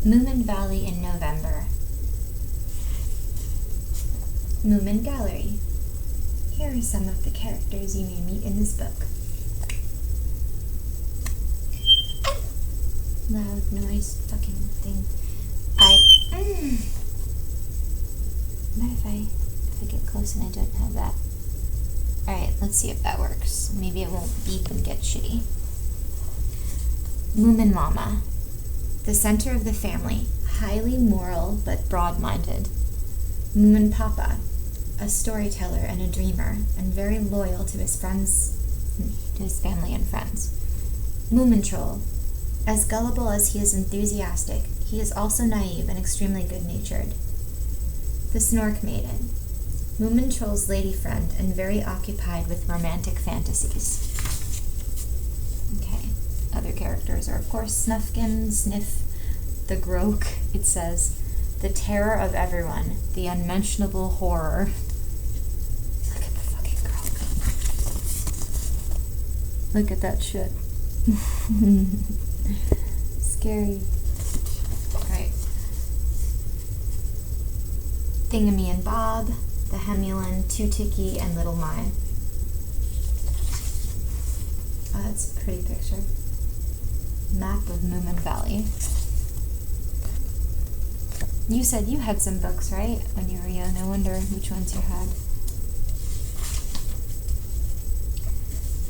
Moominvalley in November. Moomin Gallery. Here are some of the characters you may meet in this book. Loud noise fucking thing. What if I get close and I don't have that? Alright, let's see if that works. Maybe it won't beep and get shitty. Moomin Mama. The center of the family. Highly moral but broad-minded. Moomin Papa. A storyteller and a dreamer, and very loyal to his family and friends. Moomin Troll. As gullible as he is enthusiastic, he is also naive and extremely good-natured. The Snork Maiden. Moomin Troll's lady friend and very occupied with romantic fantasies. Okay, other characters are, of course, Snufkin, Sniff, the Groke, it says, the terror of everyone, the unmentionable horror. Look at the fucking Groke. Look at that shit. Scary. Right. Thingamy and Bob, the Hemulin, Two-Ticky, and Little Mine. Oh, that's a pretty picture. Map of Moominvalley. You said you had some books, right? When you were young. I wonder which ones you had.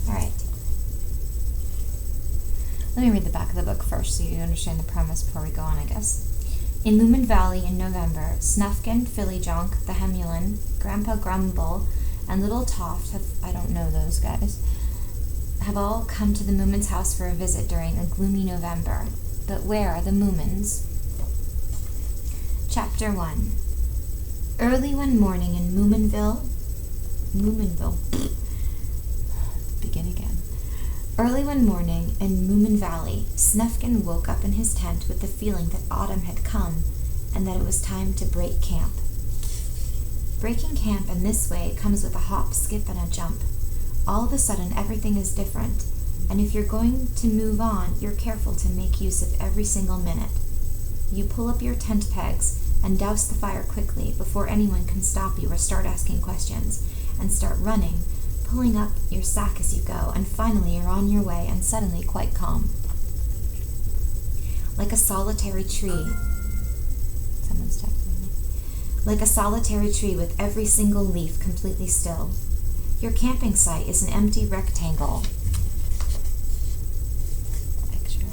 Alright. Let me read the back of the book first so you understand the premise before we go on, I guess. In Moominvalley in November, Snufkin, Fillyjonk, the Hemulin, Grandpa Grumble, and Little Toft I don't know those guys, have all come to the Moomin's house for a visit during a gloomy November. But where are the Moomins? Chapter 1. Early one morning in Moominville. Begin again. Early one morning in Moominvalley, Snufkin woke up in his tent with the feeling that autumn had come and that it was time to break camp. Breaking camp in this way comes with a hop, skip, and a jump. All of a sudden, everything is different, and if you're going to move on, you're careful to make use of every single minute. You pull up your tent pegs and douse the fire quickly before anyone can stop you or start asking questions, and start running, pulling up your sack as you go, and finally you're on your way and suddenly quite calm. Like a solitary tree. Someone's texting me. Like a solitary tree with every single leaf completely still. Your camping site is an empty rectangle. Picture.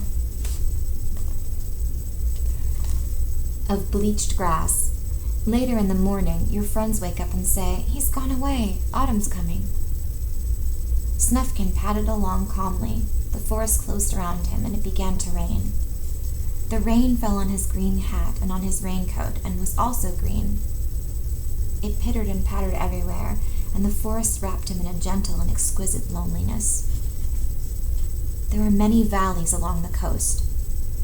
Of bleached grass. Later in the morning, your friends wake up and say, "He's gone away. Autumn's coming." Snufkin padded along calmly. The forest closed around him, and it began to rain. The rain fell on his green hat and on his raincoat, and was also green. It pittered and pattered everywhere, and the forest wrapped him in a gentle and exquisite loneliness. There were many valleys along the coast.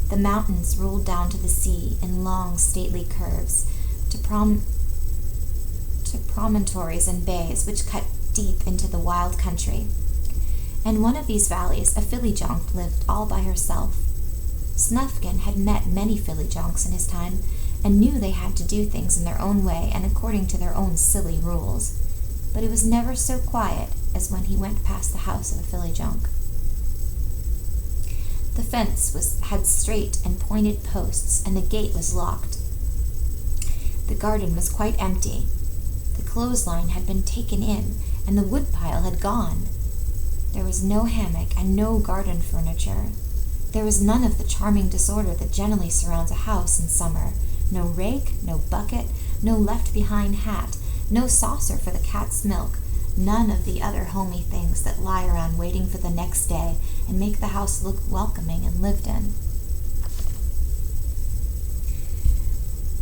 The mountains rolled down to the sea in long, stately curves, to promontories and bays which cut deep into the wild country. In one of these valleys, a Fillyjonk lived all by herself. Snufkin had met many Fillyjonks in his time, and knew they had to do things in their own way and according to their own silly rules. But it was never so quiet as when he went past the house of a Fillyjonk. The fence had straight and pointed posts, and the gate was locked. The garden was quite empty. The clothesline had been taken in, and the woodpile had gone. There was no hammock and no garden furniture. There was none of the charming disorder that generally surrounds a house in summer. No rake, no bucket, no left-behind hat, no saucer for the cat's milk, none of the other homey things that lie around waiting for the next day and make the house look welcoming and lived in.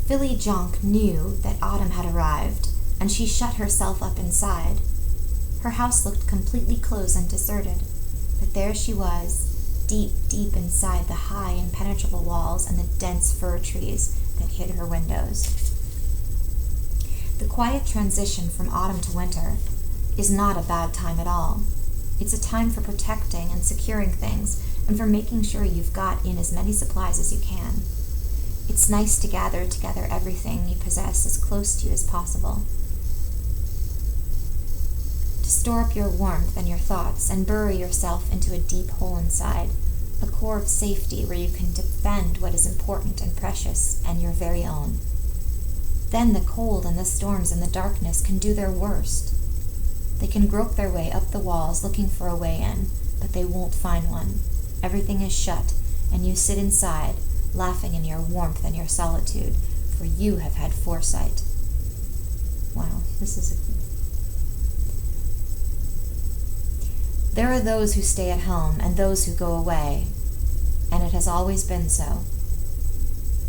Fillyjonk knew that autumn had arrived, and she shut herself up inside. Her house looked completely closed and deserted, but there she was, deep, deep inside the high, impenetrable walls and the dense fir trees that hid her windows. The quiet transition from autumn to winter is not a bad time at all. It's a time for protecting and securing things, and for making sure you've got in as many supplies as you can. It's nice to gather together everything you possess as close to you as possible. To store up your warmth and your thoughts and bury yourself into a deep hole inside, a core of safety where you can defend what is important and precious and your very own. Then the cold and the storms and the darkness can do their worst. They can grope their way up the walls looking for a way in, but they won't find one. Everything is shut, and you sit inside, laughing in your warmth and your solitude, for you have had foresight. Wow, this is There are those who stay at home and those who go away, and it has always been so.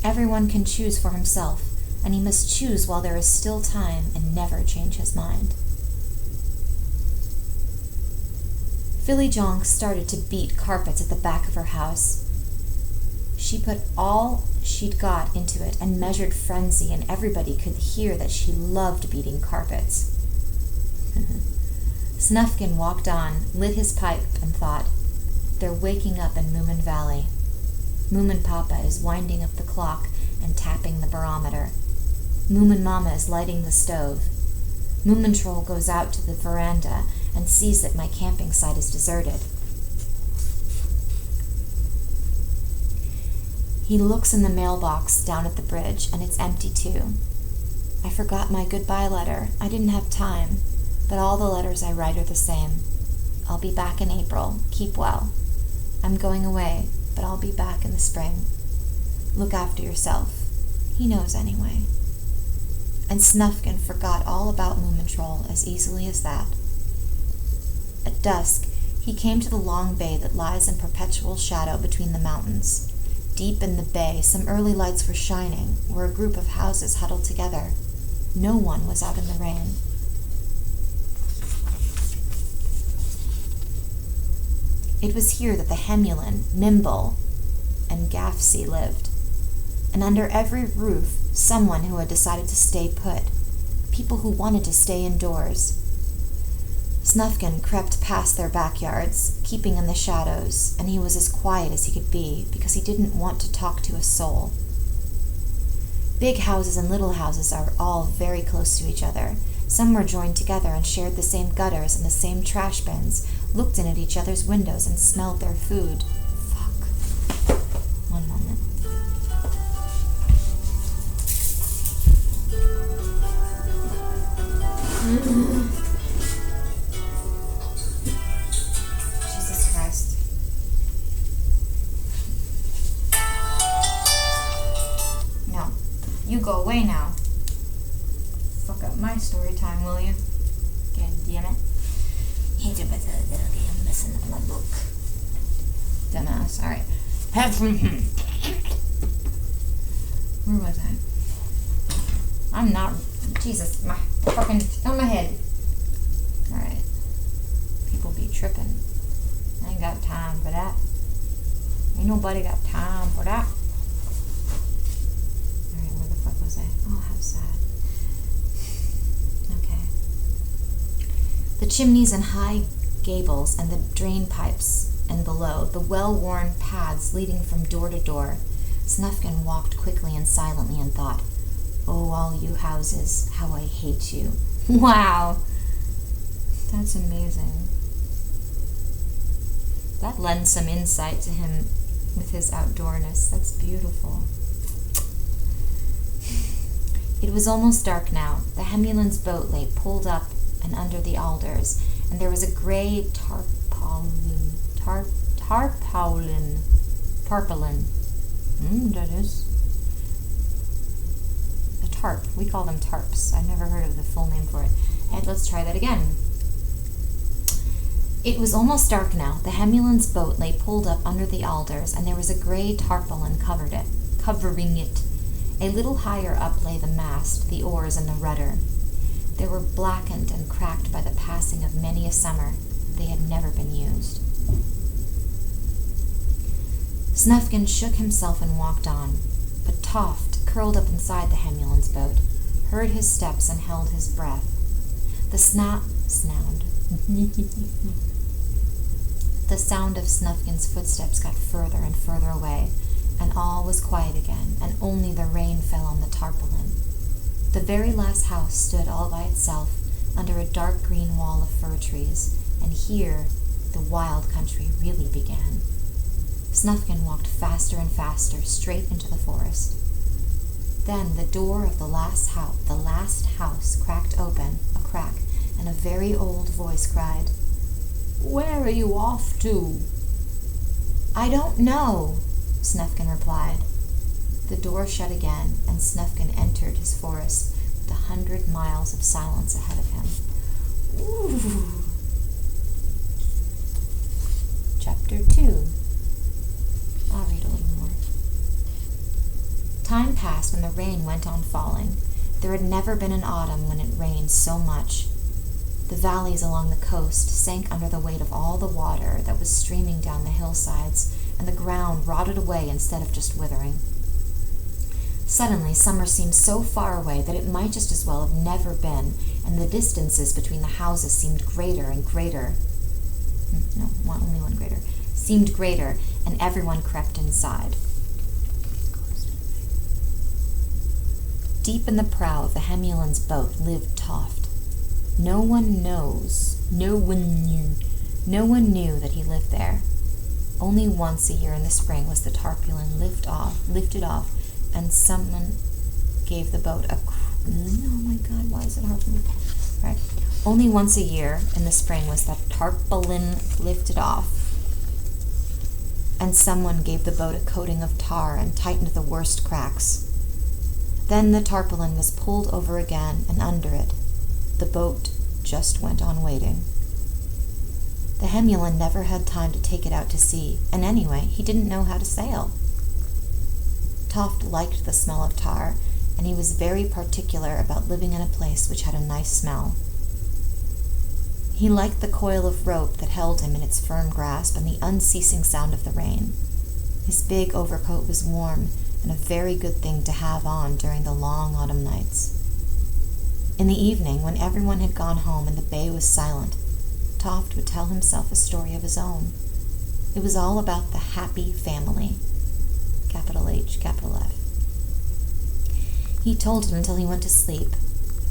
Everyone can choose for himself, and he must choose while there is still time and never change his mind. Philly Jonk started to beat carpets at the back of her house. She put all she'd got into it and measured frenzy, and everybody could hear that she loved beating carpets. Snufkin walked on, lit his pipe, and thought, "They're waking up in Moominvalley. Moomin Papa is winding up the clock and tapping the barometer. Moomin Mama is lighting the stove. Moomin Troll goes out to the veranda and sees that my camping site is deserted. He looks in the mailbox down at the bridge, and it's empty too. I forgot my goodbye letter. I didn't have time, but all the letters I write are the same. I'll be back in April. Keep well. I'm going away, but I'll be back in the spring. Look after yourself." He knows anyway. And Snufkin forgot all about Moomin Troll as easily as that. At dusk, he came to the long bay that lies in perpetual shadow between the mountains. Deep in the bay, some early lights were shining, where a group of houses huddled together. No one was out in the rain. It was here that the Hemulin, Mimble, and Gaffsey lived. And under every roof, someone who had decided to stay put. People who wanted to stay indoors. Snufkin crept past their backyards, keeping in the shadows, and he was as quiet as he could be, because he didn't want to talk to a soul. Big houses and little houses are all very close to each other. Some were joined together and shared the same gutters and the same trash bins, looked in at each other's windows and smelled their food. Fuck. One moment. Jesus Christ. No. You go away now. Fuck up my story time, will you? God damn it. I'm messing up my book. Dumbass. Alright. Where was I? I'm not. Jesus, my fucking on my head. Alright. People be tripping. I ain't got time for that. Ain't nobody got time for that. Alright, where the fuck was I? Oh, how sad. Okay. The chimneys and high gables and the drain pipes and below, the well-worn paths leading from door to door. Snufkin walked quickly and silently and thought, "Oh, all you houses, how I hate you." Wow! That's amazing. That lends some insight to him with his outdoorness. That's beautiful. It was almost dark now. The Hemulin's boat lay pulled up and under the alders, and there was a gray tarpaulin. That is. A tarp. We call them tarps. I've never heard of the full name for it. And let's try that again. It was almost dark now. The Hemulin's boat lay pulled up under the alders, and there was a gray tarpaulin covering it. A little higher up lay the mast, the oars, and the rudder. They were blackened and cracked by the passing of many a summer. They had never been used. Snufkin shook himself and walked on, but Toft, curled up inside the Hemulin's boat, heard his steps and held his breath. The The sound of Snufkin's footsteps got further and further away, and all was quiet again, and only the rain fell on the tarpaulin. The very last house stood all by itself, under a dark green wall of fir trees, and here the wild country really began. Snufkin walked faster and faster, straight into the forest. Then the door of the last house cracked open, a crack, and a very old voice cried, "Where are you off to?" "I don't know," Snufkin replied. The door shut again, and Snufkin entered his forest with 100 miles of silence ahead of him. Ooh. Chapter 2. I'll read a little more. Time passed and the rain went on falling. There had never been an autumn when it rained so much. The valleys along the coast sank under the weight of all the water that was streaming down the hillsides, and the ground rotted away instead of just withering. Suddenly, summer seemed so far away that it might just as well have never been, and the distances between the houses seemed greater and greater. Only one greater. Seemed greater, and everyone crept inside. Deep in the prow of the Hemulin's boat lived Toft. No one knew that he lived there. Only once a year in the spring was the tarpaulin lifted off, and someone gave the boat a... Oh my God, why is it hard for me? Right. Only once a year in the spring was the tarpaulin lifted off, and someone gave the boat a coating of tar and tightened the worst cracks. Then the tarpaulin was pulled over again, and under it, the boat just went on waiting. The Hemulin never had time to take it out to sea, and anyway, he didn't know how to sail. Toft liked the smell of tar, and he was very particular about living in a place which had a nice smell. He liked the coil of rope that held him in its firm grasp and the unceasing sound of the rain. His big overcoat was warm and a very good thing to have on during the long autumn nights. In the evening, when everyone had gone home and the bay was silent, Toft would tell himself a story of his own. It was all about the happy family. Capital H, capital F. He told it until he went to sleep,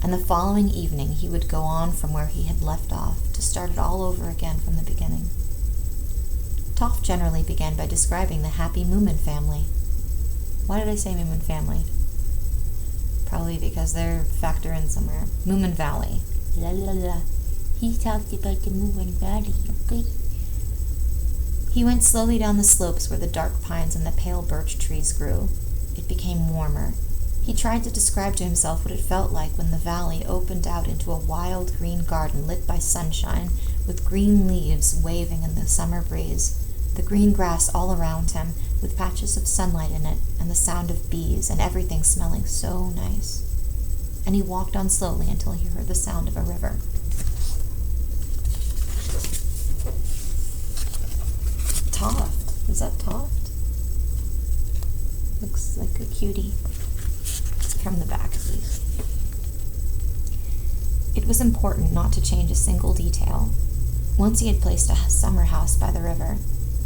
and the following evening he would go on from where he had left off to start it all over again from the beginning. Toft generally began by describing the happy Moomin family. Why did I say Moomin family? Probably because they're factor in somewhere. Moominvalley. La la la. He talked about the Moominvalley, okay? He went slowly down the slopes where the dark pines and the pale birch trees grew. It became warmer. He tried to describe to himself what it felt like when the valley opened out into a wild green garden lit by sunshine, with green leaves waving in the summer breeze, the green grass all around him, with patches of sunlight in it, and the sound of bees, and everything smelling so nice. And he walked on slowly until he heard the sound of a river. Toft. Is that Toft? Looks like a cutie. From the back, at least. It was important not to change a single detail. Once he had placed a summer house by the river,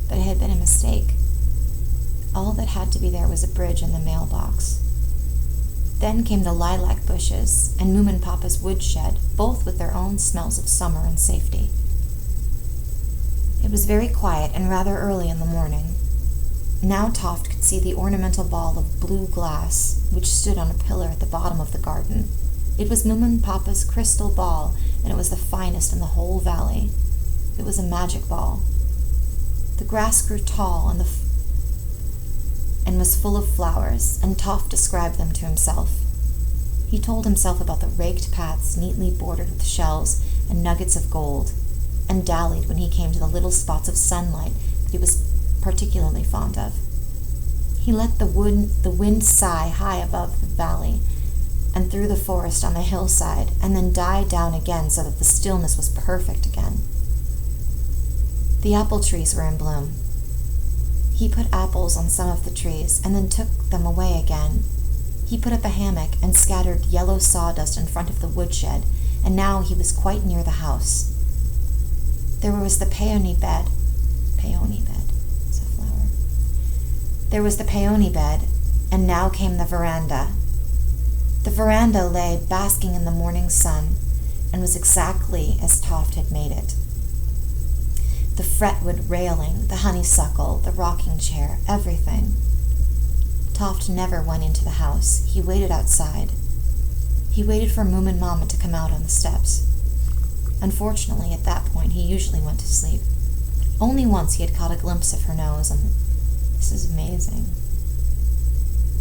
but it had been a mistake. All that had to be there was a bridge and the mailbox. Then came the lilac bushes and Moomin Papa's woodshed, both with their own smells of summer and safety. It was very quiet and rather early in the morning. Now Toft could see the ornamental ball of blue glass, which stood on a pillar at the bottom of the garden. It was Moomin Papa's crystal ball, and it was the finest in the whole valley. It was a magic ball. The grass grew tall and was full of flowers, and Toft described them to himself. He told himself about the raked paths neatly bordered with shells and nuggets of gold, and dallied when he came to the little spots of sunlight that he was particularly fond of. He let the wind sigh high above the valley and through the forest on the hillside, and then die down again so that the stillness was perfect again. The apple trees were in bloom. He put apples on some of the trees and then took them away again. He put up a hammock and scattered yellow sawdust in front of the woodshed, and now he was quite near the house. There was the peony bed, There was the peony bed, and now came the veranda. The veranda lay basking in the morning sun and was exactly as Toft had made it. The fretwood railing, the honeysuckle, the rocking chair, everything. Toft never went into the house. He waited outside. He waited for Moomin Mama to come out on the steps. Unfortunately, at that point, he usually went to sleep. Only once he had caught a glimpse of her nose, and this is amazing.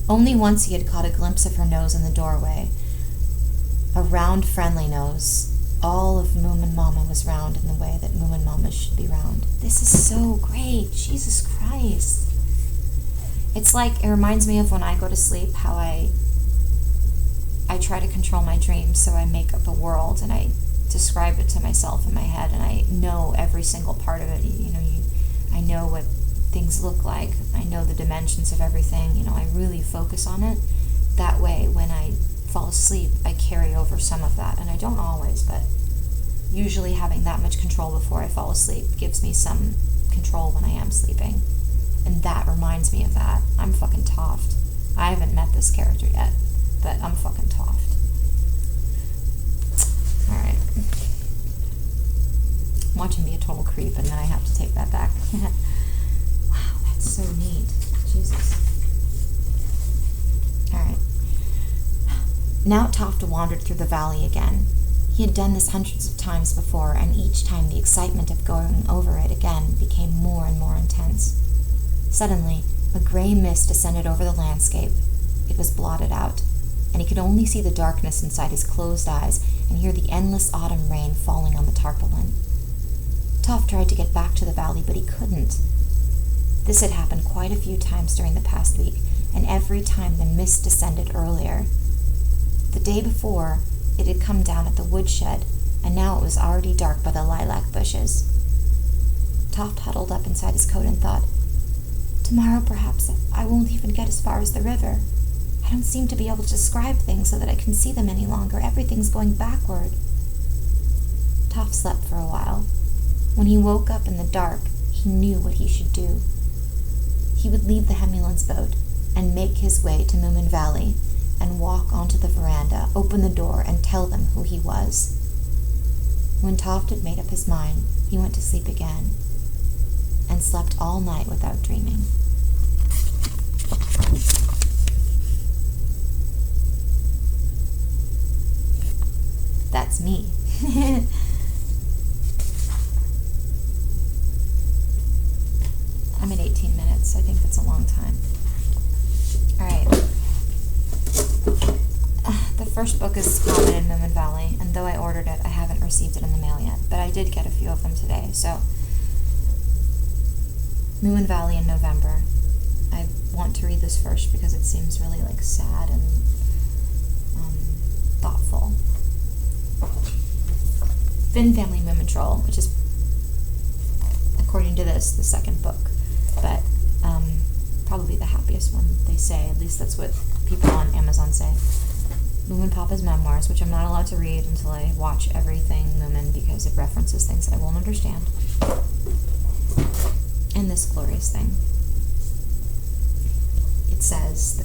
Only once he had caught a glimpse of her nose in the doorway. A round, friendly nose. All of Moomin Mama was round in the way that Moomin Mama should be round. This is so great. Jesus Christ. It's like, it reminds me of when I go to sleep, how I try to control my dreams, so I make up a world and I describe it to myself in my head, and I know every single part of it. I know what things look like. I know the dimensions of everything. I really focus on it. That way, when I fall asleep, I carry over some of that, and I don't always, but usually having that much control before I fall asleep gives me some control when I am sleeping, and that reminds me of that. I'm fucking Toft. I haven't met this character yet, but I'm fucking Toft. Alright. Watch him be a total creep, and then I have to take that back. Wow, that's so neat. Jesus. Alright. Now Toft wandered through the valley again. He had done this hundreds of times before, and each time the excitement of going over it again became more and more intense. Suddenly, a gray mist descended over the landscape. It was blotted out, and he could only see the darkness inside his closed eyes and hear the endless autumn rain falling on the tarpaulin. Toft tried to get back to the valley, but he couldn't. This had happened quite a few times during the past week, and every time the mist descended earlier. The day before, it had come down at the woodshed, and now it was already dark by the lilac bushes. Toft huddled up inside his coat and thought, "Tomorrow, perhaps, I won't even get as far as the river. I don't seem to be able to describe things so that I can see them any longer. Everything's going backward." Toft slept for a while. When he woke up in the dark, he knew what he should do. He would leave the Hemulin's boat and make his way to Moominvalley and walk onto the veranda, open the door, and tell them who he was. When Toft had made up his mind, he went to sleep again and slept all night without dreaming. That's me. I'm at 18 minutes. I think that's a long time. Alright. The first book is common in Moominvalley, and though I ordered it, I haven't received it in the mail yet, but I did get a few of them today, so Moominvalley in November. I want to read this first because it seems really sad and thoughtful. Finn Family Moomin Troll, which is, according to this, the second book, but probably the happiest one, they say. At least that's what people on Amazon say. Moomin Papa's memoirs, which I'm not allowed to read until I watch everything Moomin because it references things that I won't understand. And this glorious thing. It says, "The